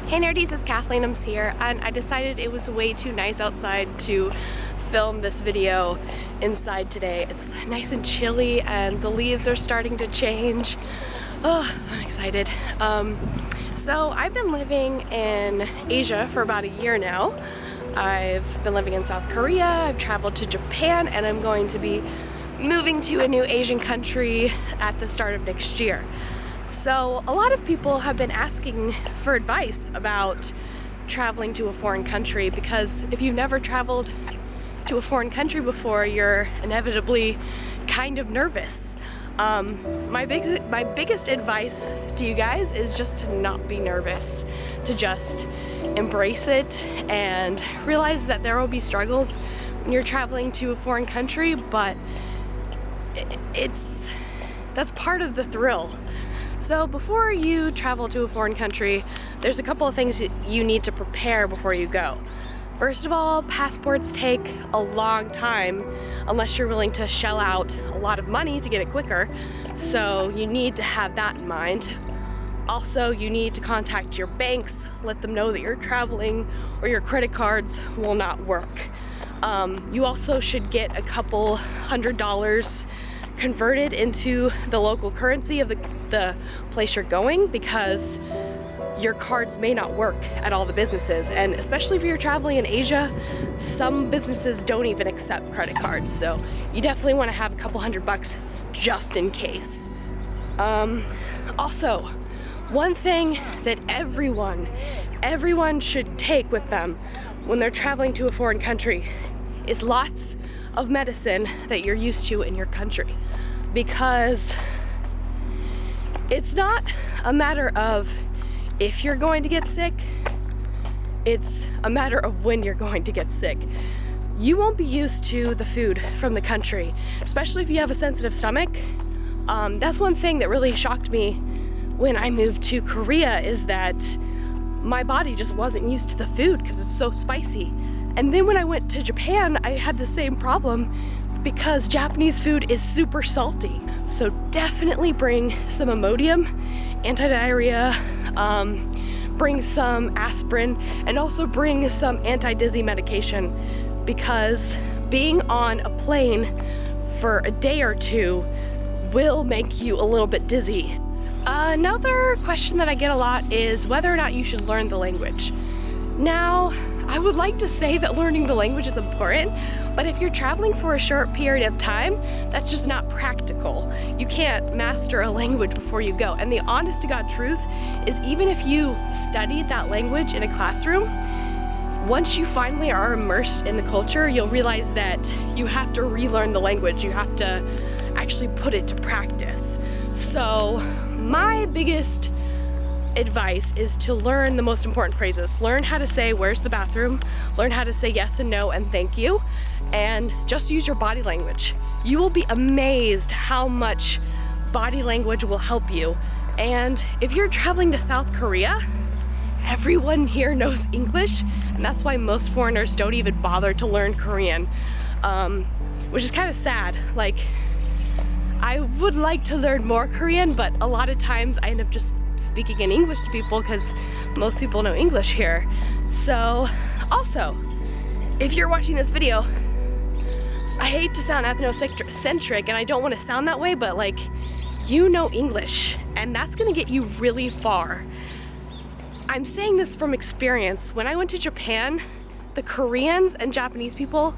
Hey nerdies, it's Kathleen. I'm here, and I decided it was way too nice outside to film this video inside today. It's nice and chilly and the leaves are starting to change. Oh, I'm excited. So I've been living in Asia for about a year now. I've been living in South Korea, I've traveled to Japan, and I'm going to be moving to a new Asian country at the start of next year. So a lot of people have been asking for advice about traveling to a foreign country, because if you've never traveled to a foreign country before, you're inevitably kind of nervous. My biggest advice to you guys is just to not be nervous, to just embrace it and realize that there will be struggles when you're traveling to a foreign country, but that's part of the thrill. So before you travel to a foreign country, there's a couple of things you need to prepare before you go. First of all, passports take a long time unless you're willing to shell out a lot of money to get it quicker, so you need to have that in mind. Also, you need to contact your banks, let them know that you're traveling or your credit cards will not work. You also should get a couple $100 converted into the local currency of the place you're going, because your cards may not work at all the businesses, and especially if you're traveling in Asia, some businesses don't even accept credit cards, so you definitely want to have a couple $100 just in case. Also, one thing that everyone should take with them when they're traveling to a foreign country is lots of medicine that you're used to in your country, because it's not a matter of if you're going to get sick, it's a matter of when you're going to get sick. You won't be used to the food from the country, especially if you have a sensitive stomach. That's one thing that really shocked me when I moved to Korea, is that my body just wasn't used to the food because it's so spicy. And then when I went to Japan, I had the same problem because Japanese food is super salty. So definitely bring some Imodium, anti-diarrhea, bring some aspirin, and also bring some anti-dizzy medication, because being on a plane for a day or two will make you a little bit dizzy. Another question that I get a lot is whether or not you should learn the language. Now, I would like to say that learning the language is important, but if you're traveling for a short period of time, that's just not practical. You can't master a language before you go. And the honest to God truth is, even if you studied that language in a classroom, once you finally are immersed in the culture, you'll realize that you have to relearn the language. You have to actually put it to practice. So my biggest advice is to learn the most important phrases. Learn how to say where's the bathroom, learn how to say yes and no and thank you, and just use your body language. You will be amazed how much body language will help you. And if you're traveling to South Korea, everyone here knows English, and that's why most foreigners don't even bother to learn Korean, which is kind of sad. Like, I would like to learn more Korean, but a lot of times I end up just speaking in English to people because most people know English here. So also, if you're watching this video, I hate to sound ethnocentric and I don't want to sound that way, but like, you know English, and that's gonna get you really far. I'm saying this from experience. When I went to Japan, the Koreans and Japanese people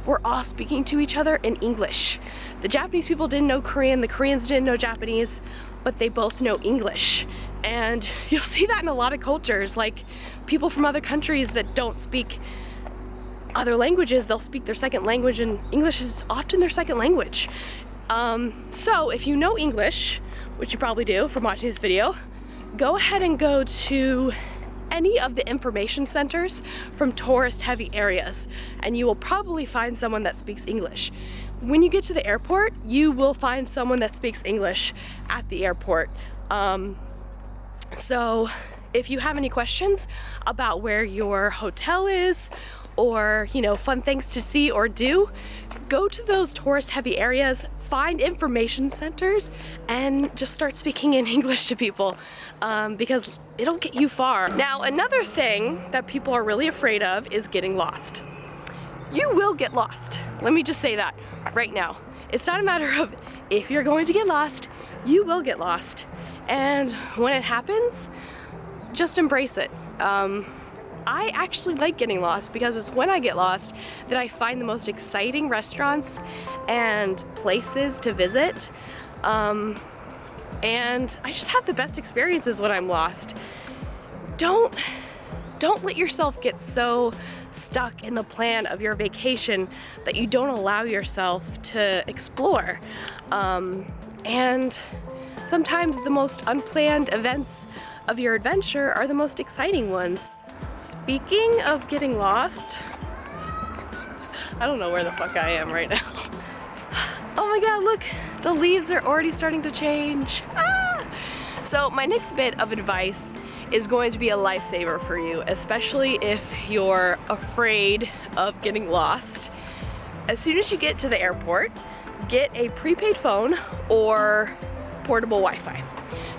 were all speaking to each other in English. The Japanese people didn't know Korean, the Koreans didn't know Japanese, but they both know English. And you'll see that in a lot of cultures, like people from other countries that don't speak other languages, they'll speak their second language, and English is often their second language. So if you know English, which you probably do from watching this video, go ahead and go to any of the information centers from tourist heavy areas, and you will probably find someone that speaks English. When you get to the airport, you will find someone that speaks English at the airport. So if you have any questions about where your hotel is, or, you know, fun things to see or do, go to those tourist heavy areas, find information centers, and just start speaking in English to people, because it'll get you far. Now, another thing that people are really afraid of is getting lost. You will get lost. Let me just say that right now. It's not a matter of if you're going to get lost, you will get lost. And when it happens, just embrace it. I actually like getting lost because it's when I get lost that I find the most exciting restaurants and places to visit. And I just have the best experiences when I'm lost. Don't let yourself get so stuck in the plan of your vacation that you don't allow yourself to explore. And sometimes the most unplanned events of your adventure are the most exciting ones. Speaking of getting lost, I don't know where the fuck I am right now. Oh my god, look, the leaves are already starting to change. Ah! So my next bit of advice is going to be a lifesaver for you, especially if you're afraid of getting lost. As soon as you get to the airport, get a prepaid phone or portable Wi-Fi.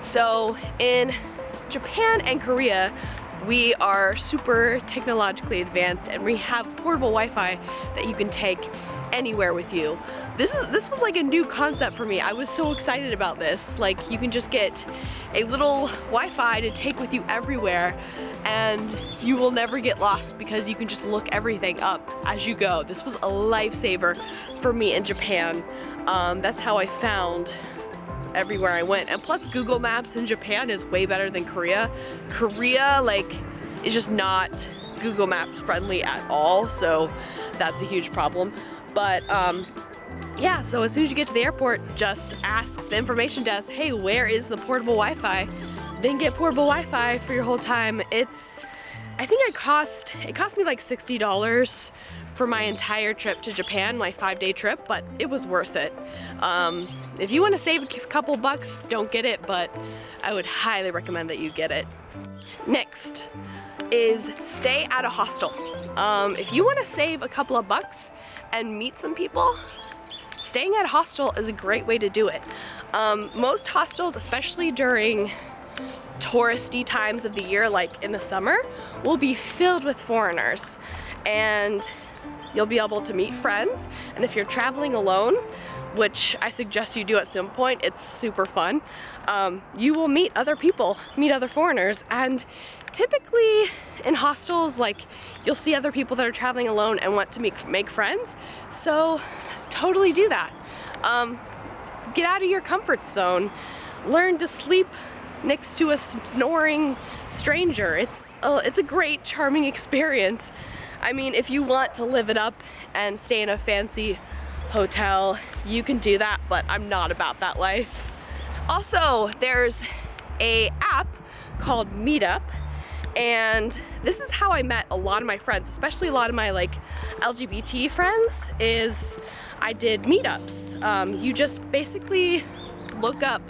So in Japan and Korea, we are super technologically advanced and we have portable Wi-Fi that you can take anywhere with you. This was like a new concept for me. I was so excited about this. Like, you can just get a little Wi-Fi to take with you everywhere and you will never get lost because you can just look everything up as you go. This was a lifesaver for me in Japan. That's how I found everywhere I went. And plus, Google Maps in Japan is way better than Korea. Korea, like, is just not Google Maps friendly at all, so that's a huge problem. But yeah, so as soon as you get to the airport, just ask the information desk, hey, where is the portable Wi-Fi? Then get portable Wi-Fi for your whole time. I think it cost me like $60 for my entire trip to Japan, my 5-day trip, but it was worth it. If you want to save a couple bucks, don't get it, but I would highly recommend that you get it. Next is stay at a hostel. If you want to save a couple of bucks and meet some people, staying at a hostel is a great way to do it. Most hostels, especially during touristy times of the year, like in the summer, will be filled with foreigners, and you'll be able to meet friends. And if you're traveling alone, which I suggest you do at some point, it's super fun, you will meet other people, meet other foreigners. And typically in hostels, like, you'll see other people that are traveling alone and want to make friends, so totally do that. Get out of your comfort zone. Learn to sleep next to a snoring stranger. It's a great, charming experience. I mean, if you want to live it up and stay in a fancy hotel, you can do that, but I'm not about that life. Also, there's an app called Meetup, and this is how I met a lot of my friends, especially a lot of my like LGBT friends, is I did meetups. You just basically look up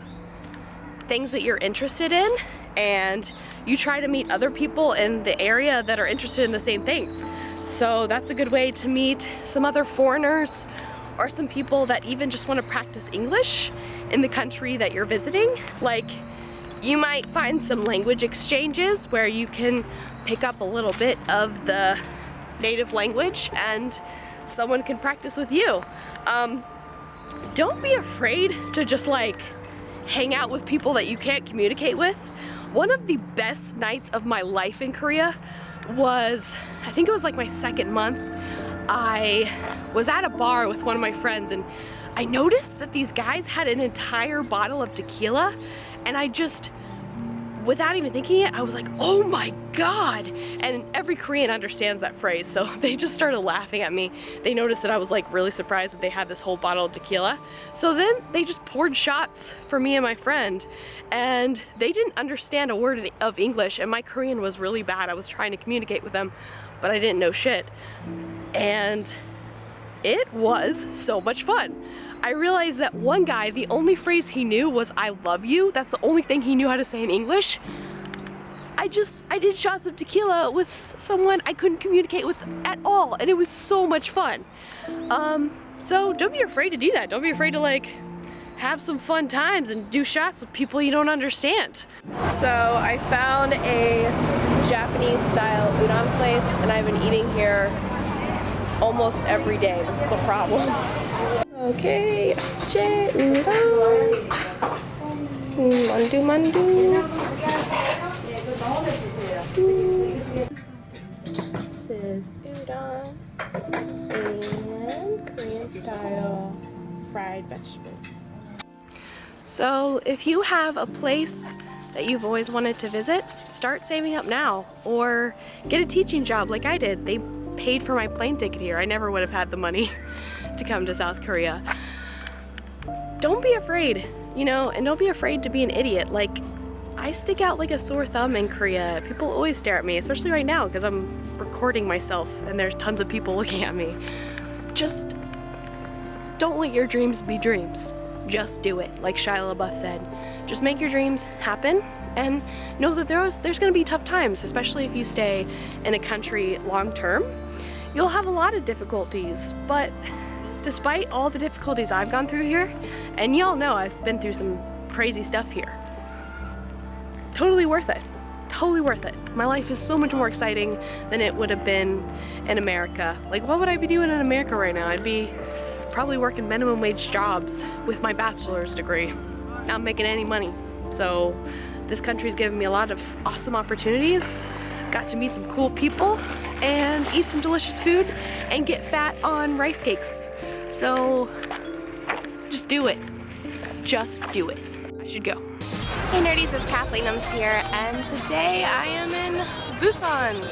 things that you're interested in and you try to meet other people in the area that are interested in the same things. So that's a good way to meet some other foreigners or some people that even just want to practice English in the country that you're visiting. Like, you might find some language exchanges where you can pick up a little bit of the native language and someone can practice with you. Don't be afraid to just like hang out with people that you can't communicate with. One of the best nights of my life in Korea was, I think it was like my second month. I was at a bar with one of my friends and I noticed that these guys had an entire bottle of tequila, and I just, without even thinking it, I was like, oh my god. And every Korean understands that phrase, so they just started laughing at me. They noticed that I was like really surprised that they had this whole bottle of tequila. So then they just poured shots for me and my friend, and they didn't understand a word of English, and my Korean was really bad. I was trying to communicate with them, but I didn't know shit. And it was so much fun. I realized that one guy, the only phrase he knew was "I love you." That's the only thing he knew how to say in English. I I did shots of tequila with someone I couldn't communicate with at all, and it was so much fun. So don't be afraid to do that. Don't be afraid to like have some fun times and do shots with people you don't understand. So I found a Japanese style udon place, and I've been eating here almost every day. This is a problem. Okay, udon. Mandu. This is udon and Korean style fried vegetables. So if you have a place that you've always wanted to visit, start saving up now, or get a teaching job like I did. They paid for my plane ticket here. I never would have had the money to come to South Korea. Don't be afraid, you know, and don't be afraid to be an idiot. Like, I stick out like a sore thumb in Korea. People always stare at me, especially right now because I'm recording myself and there's tons of people looking at me. Just don't let your dreams be dreams. Just do it, like Shia LaBeouf said. Just make your dreams happen, and know that there's gonna be tough times, especially if you stay in a country long term. You'll have a lot of difficulties, but despite all the difficulties I've gone through here, and y'all know I've been through some crazy stuff here, totally worth it. Totally worth it. My life is so much more exciting than it would have been in America. Like, what would I be doing in America right now? I'd be probably working minimum wage jobs with my bachelor's degree, not making any money. So this country's given me a lot of awesome opportunities, got to meet some cool people, and eat some delicious food, and get fat on rice cakes. So just do it. Just do it. I should go. Hey nerdies, it's Kathleen. I'm here, and today I am in Busan.